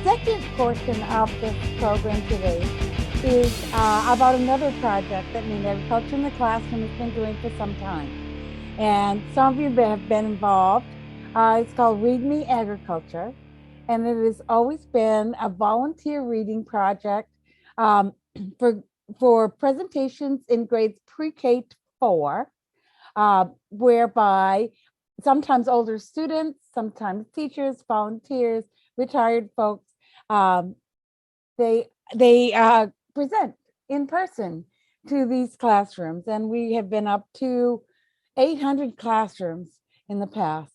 second portion of this program today is about another project that Neela Agriculture in the Classroom has been doing for some time. And some of you have been involved. It's called Read Me Agriculture. And it has always been a volunteer reading project um, for, for presentations in grades pre-K to 4, whereby sometimes older students, sometimes teachers, volunteers, retired folks, um, they present in person to these classrooms, and we have been up to 800 classrooms in the past.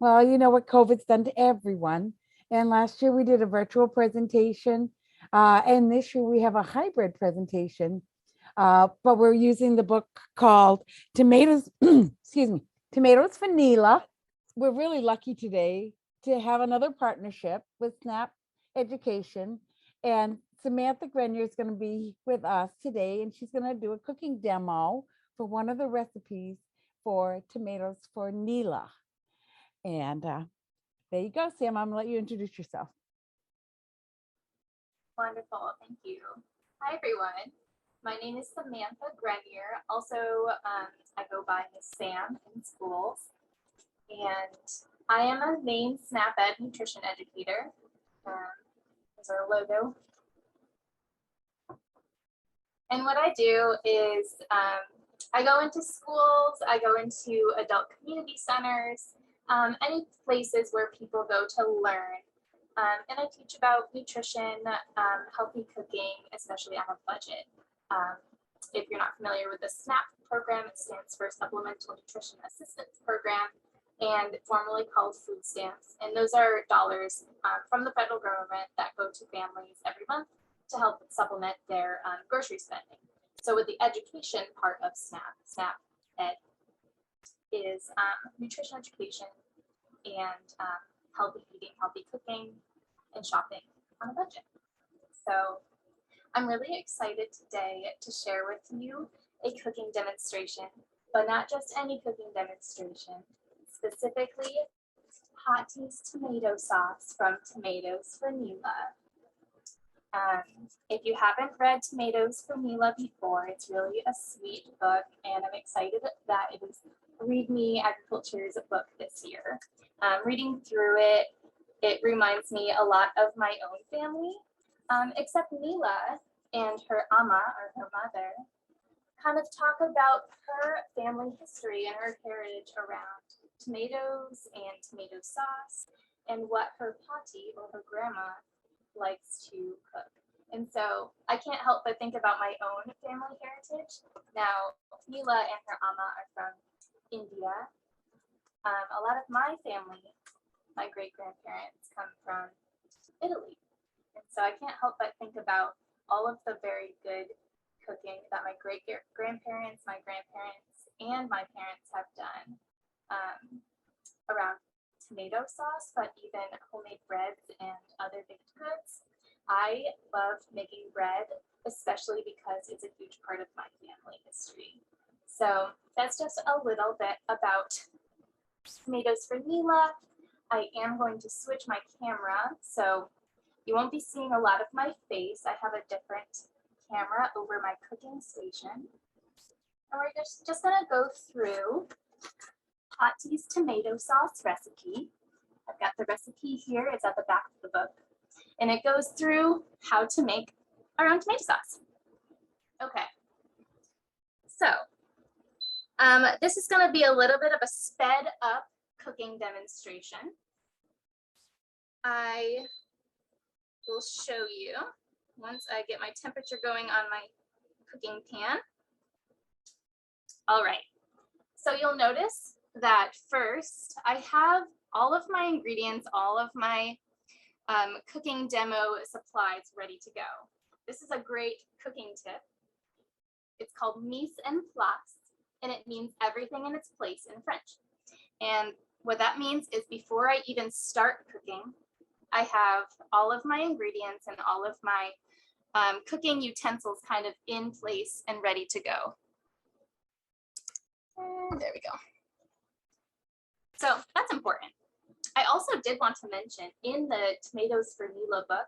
Well, you know what COVID's done to everyone. And last year we did a virtual presentation, and this year we have a hybrid presentation. But we're using the book called Tomatoes, excuse me, Tomatoes for Neela. We're really lucky today to have another partnership with SNAP Education, and Samantha Grenier is going to be with us today, and she's going to do a cooking demo for one of the recipes for Tomatoes for Neela. And there you go, Sam. I'm going to let you introduce yourself. Wonderful, thank you. Hi, everyone. My name is Samantha Grenier. Also, I go by Miss Sam in schools. And I am a main SNAP Ed nutrition educator. There's our logo. And what I do is I go into schools, I go into adult community centers, any places where people go to learn. And I teach about nutrition, healthy cooking, especially on a budget. If you're not familiar with the SNAP program, it stands for Supplemental Nutrition Assistance Program, and formerly called food stamps. And those are dollars from the federal government that go to families every month to help supplement their grocery spending. So with the education part of SNAP Ed is nutrition education and healthy eating, healthy cooking, and shopping on a budget. So I'm really excited today to share with you a cooking demonstration, but not just any cooking demonstration, specifically Patty's tomato sauce from Tomatoes for Neela. If you haven't read Tomatoes for Neela before, it's really a sweet book, and I'm excited that it is Read Me Agriculture's book this year. Reading through it, it reminds me a lot of my own family, except Neela and her ama, or her mother, kind of talk about her family history and her heritage around tomatoes and tomato sauce and what her pati, or her grandma, likes to cook. And so I can't help but think about my own family heritage. Now, Neela and her ama are from India. A lot of my family, my great-grandparents, come from Italy. And so I can't help but think about all of the very good cooking that my great-grandparents, my grandparents, and my parents have done around tomato sauce, but even homemade breads and other baked goods. I love making bread, especially because it's a huge part of my family history. So that's just a little bit about Tomatoes for Neela. I am going to switch my camera, so you won't be seeing a lot of my face. I have a different camera over my cooking station. And we're just gonna go through Patty's tomato sauce recipe. I've got the recipe here, it's at the back of the book. And it goes through how to make our own tomato sauce. Okay, so this is gonna be a little bit of a sped up cooking demonstration. I will show you once I get my temperature going on my cooking pan. All right, so you'll notice that first I have all of my ingredients, all of my cooking demo supplies ready to go. This is a great cooking tip. It's called mise en place, and it means everything in its place in French. And what that means is before I even start cooking, I have all of my ingredients and all of my cooking utensils kind of in place and ready to go. And there we go. So that's important. I also did want to mention in the Tomatoes for Neela book,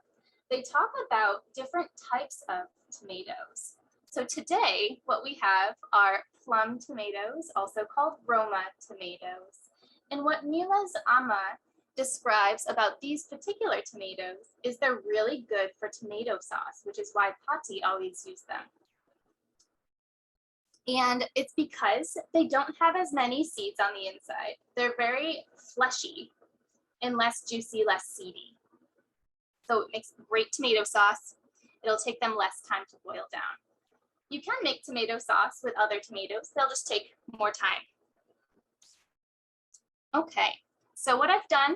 they talk about different types of tomatoes. So today, what we have are plum tomatoes, also called Roma tomatoes. And what Neela's Amma describes about these particular tomatoes is they're really good for tomato sauce, which is why Pati always use them. And it's because they don't have as many seeds on the inside. They're very fleshy and less juicy, less seedy. So it makes great tomato sauce. It'll take them less time to boil down. You can make tomato sauce with other tomatoes. They'll just take more time. Okay, so what I've done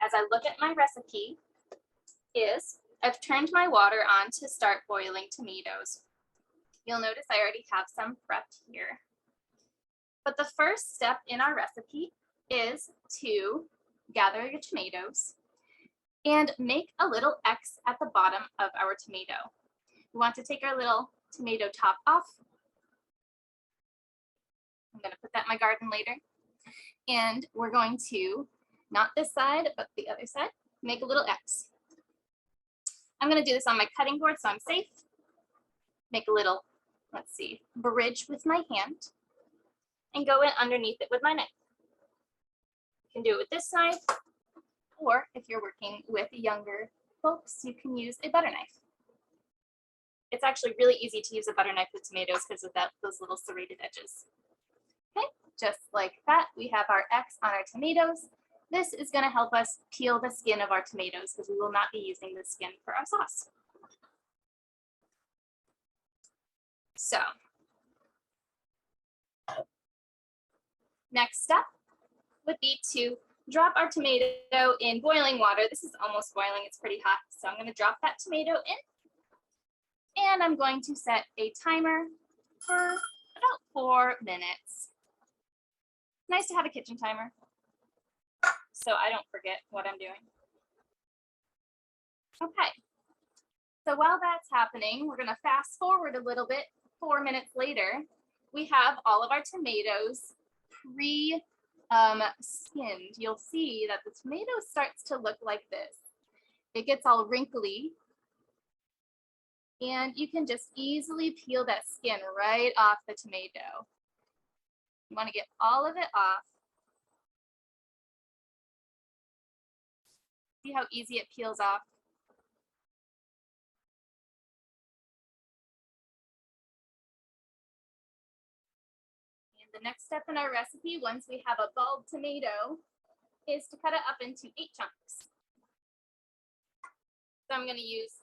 as I look at my recipe is I've turned my water on to start boiling tomatoes. You'll notice I already have some prepped here. But the first step in our recipe is to gather your tomatoes and make a little X at the bottom of our tomato. We want to take our little tomato top off. I'm going to put that in my garden later. And we're going to, not this side, but the other side, make a little X. I'm going to do this on my cutting board so I'm safe. Make a little, let's see, bridge with my hand and go in underneath it with my knife. You can do it with this knife, or if you're working with younger folks, you can use a butter knife. It's actually really easy to use a butter knife with tomatoes because of those little serrated edges. Okay, just like that, we have our X on our tomatoes. This is going to help us peel the skin of our tomatoes because we will not be using the skin for our sauce. So, next step would be to drop our tomato in boiling water. This is almost boiling, it's pretty hot. So I'm going to drop that tomato in, and I'm going to set a timer for about 4 minutes. Nice to have a kitchen timer so I don't forget what I'm doing. Okay, so while that's happening, we're going to fast forward a little bit. 4 minutes later, we have all of our tomatoes pre-skinned. You'll see that the tomato starts to look like this. It gets all wrinkly, and you can just easily peel that skin right off the tomato. You want to get all of it off. See how easy it peels off? And the next step in our recipe, once we have a bulb tomato, is to cut it up into 8 chunks. So I'm going to use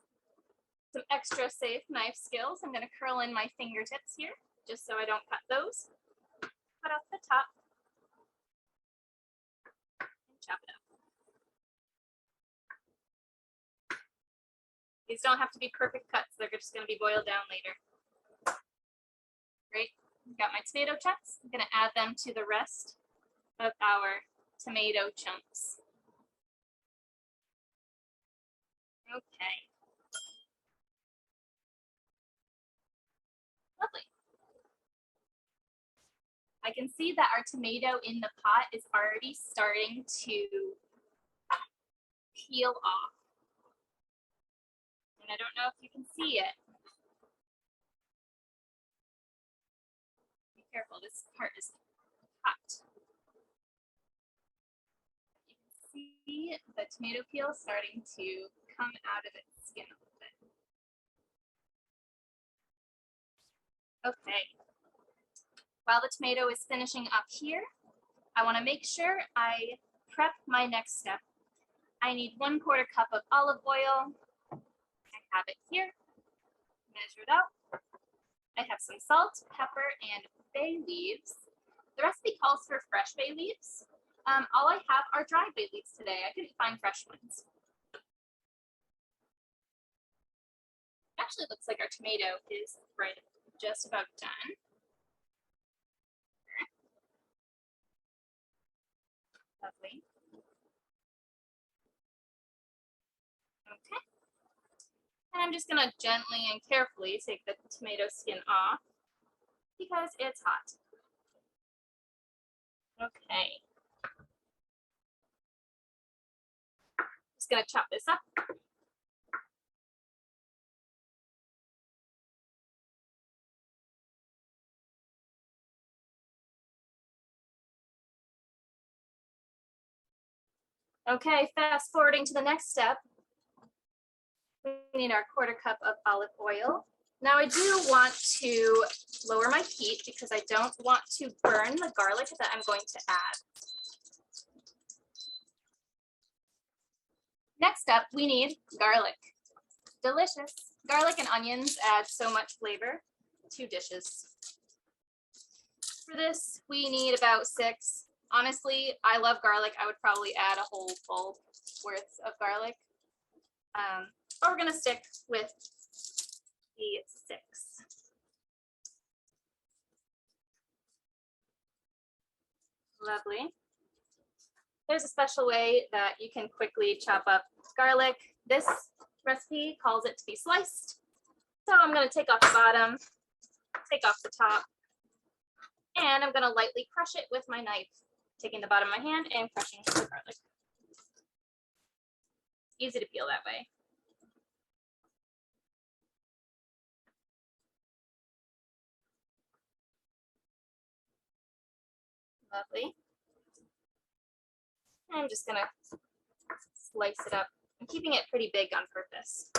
some extra safe knife skills. I'm going to curl in my fingertips here, just so I don't cut those. Cut off the top and chop it up. These don't have to be perfect cuts. They're just going to be boiled down later. Great. We've got my tomato chunks. I'm going to add them to the rest of our tomato chunks. Okay. Lovely. I can see that our tomato in the pot is already starting to peel off. And I don't know if you can see it. Be careful, this part is hot. You can see the tomato peel starting to come out of its skin a little bit. Okay. While the tomato is finishing up here, I want to make sure I prep my next step. I need 1/4 cup of olive oil. I have it here, measured out. I have some salt, pepper, and bay leaves. The recipe calls for fresh bay leaves. All I have are dried bay leaves today. I couldn't find fresh ones. Actually, it looks like our tomato is just about done. Lovely. Okay. And I'm just going to gently and carefully take the tomato skin off because it's hot. Okay. just gonna chop this up. Okay, fast forwarding to the next step. We need our 1/4 cup of olive oil. Now I do want to lower my heat because I don't want to burn the garlic that I'm going to add. Next up, we need garlic. Delicious. Garlic and onions add so much flavor to dishes. For this, we need about 6. Honestly, I love garlic. I would probably add a whole bulb worth of garlic. But we're gonna stick with the 6. Lovely. There's a special way that you can quickly chop up garlic. This recipe calls it to be sliced. So I'm gonna take off the bottom, take off the top, and I'm gonna lightly crush it with my knife, taking the bottom of my hand and crushing the garlic. Easy to peel that way. Lovely. I'm just gonna slice it up. I'm keeping it pretty big on purpose.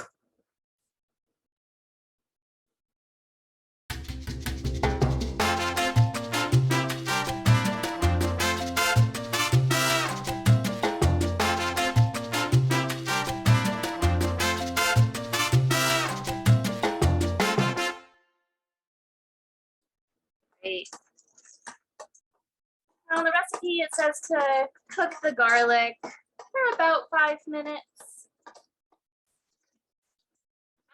Great. On the recipe, it says to cook the garlic for about 5 minutes.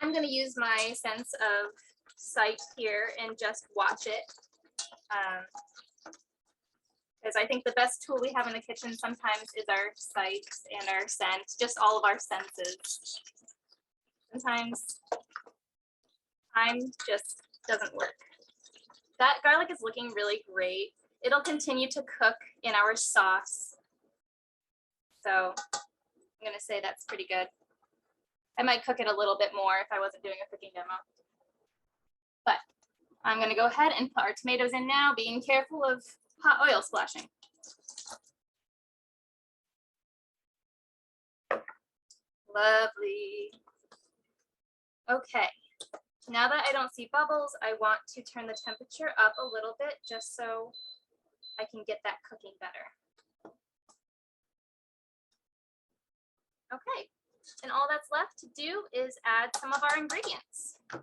I'm going to use my sense of sight here and just watch it. Because I think the best tool we have in the kitchen sometimes is our sight and our scent, just all of our senses. Sometimes time just doesn't work. That garlic is looking really great. It'll continue to cook in our sauce. So I'm gonna say that's pretty good. I might cook it a little bit more if I wasn't doing a cooking demo. But I'm gonna go ahead and put our tomatoes in now, being careful of hot oil splashing. Lovely. Okay, now that I don't see bubbles, I want to turn the temperature up a little bit just so I can get that cooking better. Okay, and all that's left to do is add some of our ingredients. I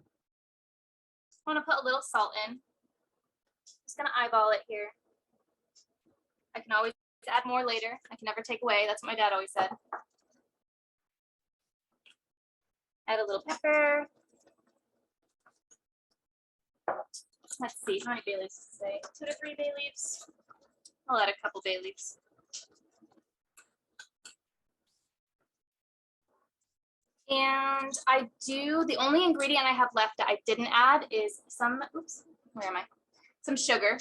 want to put a little salt in. Just gonna eyeball it here. I can always add more later. I can never take away. That's what my dad always said. Add a little pepper. Let's see, how many bay leaves does it say? 2 to 3 bay leaves. I'll add a couple bay leaves. And the only ingredient I have left that I didn't add is some sugar.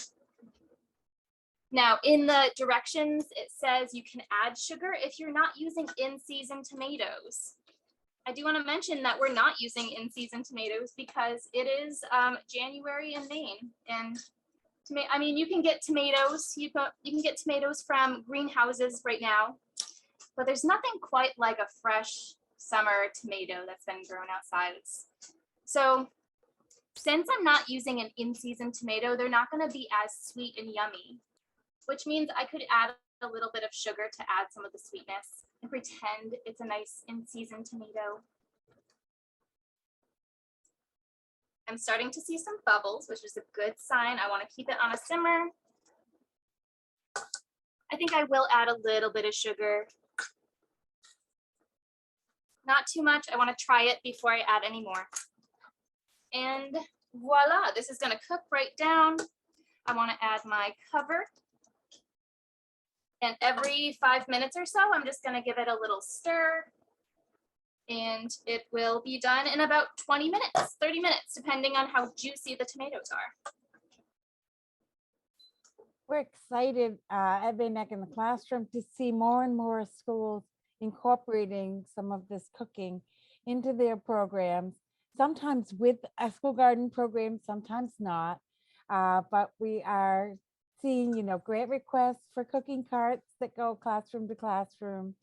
Now, in the directions, it says you can add sugar if you're not using in-season tomatoes. I do want to mention that we're not using in-season tomatoes because it is January in Maine, and I mean, you can get tomatoes. You can get tomatoes from greenhouses right now, but there's nothing quite like a fresh summer tomato that's been grown outside. So since I'm not using an in-season tomato, they're not going to be as sweet and yummy, which means I could add a little bit of sugar to add some of the sweetness and pretend it's a nice in-season tomato. I'm starting to see some bubbles, which is a good sign. I want to keep it on a simmer. I think I will add a little bit of sugar. Not too much. I want to try it before I add any more. And voila, this is going to cook right down. I want to add my cover. And every 5 minutes or so, I'm just going to give it a little stir. And it will be done in about 20 minutes, 30 minutes, depending on how juicy the tomatoes are. We're excited at Bay Neck in the classroom to see more and more schools incorporating some of this cooking into their programs, sometimes with a school garden program, sometimes not. But we are seeing, grant requests for cooking carts that go classroom to classroom.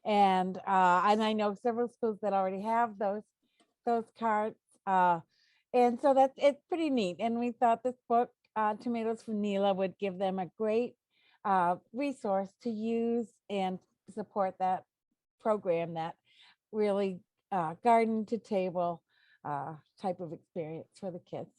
And I know several schools that already have those carts. And so it's pretty neat. And we thought this book, Tomatoes from Neela, would give them a great resource to use and support that program, that really garden to table type of experience for the kids.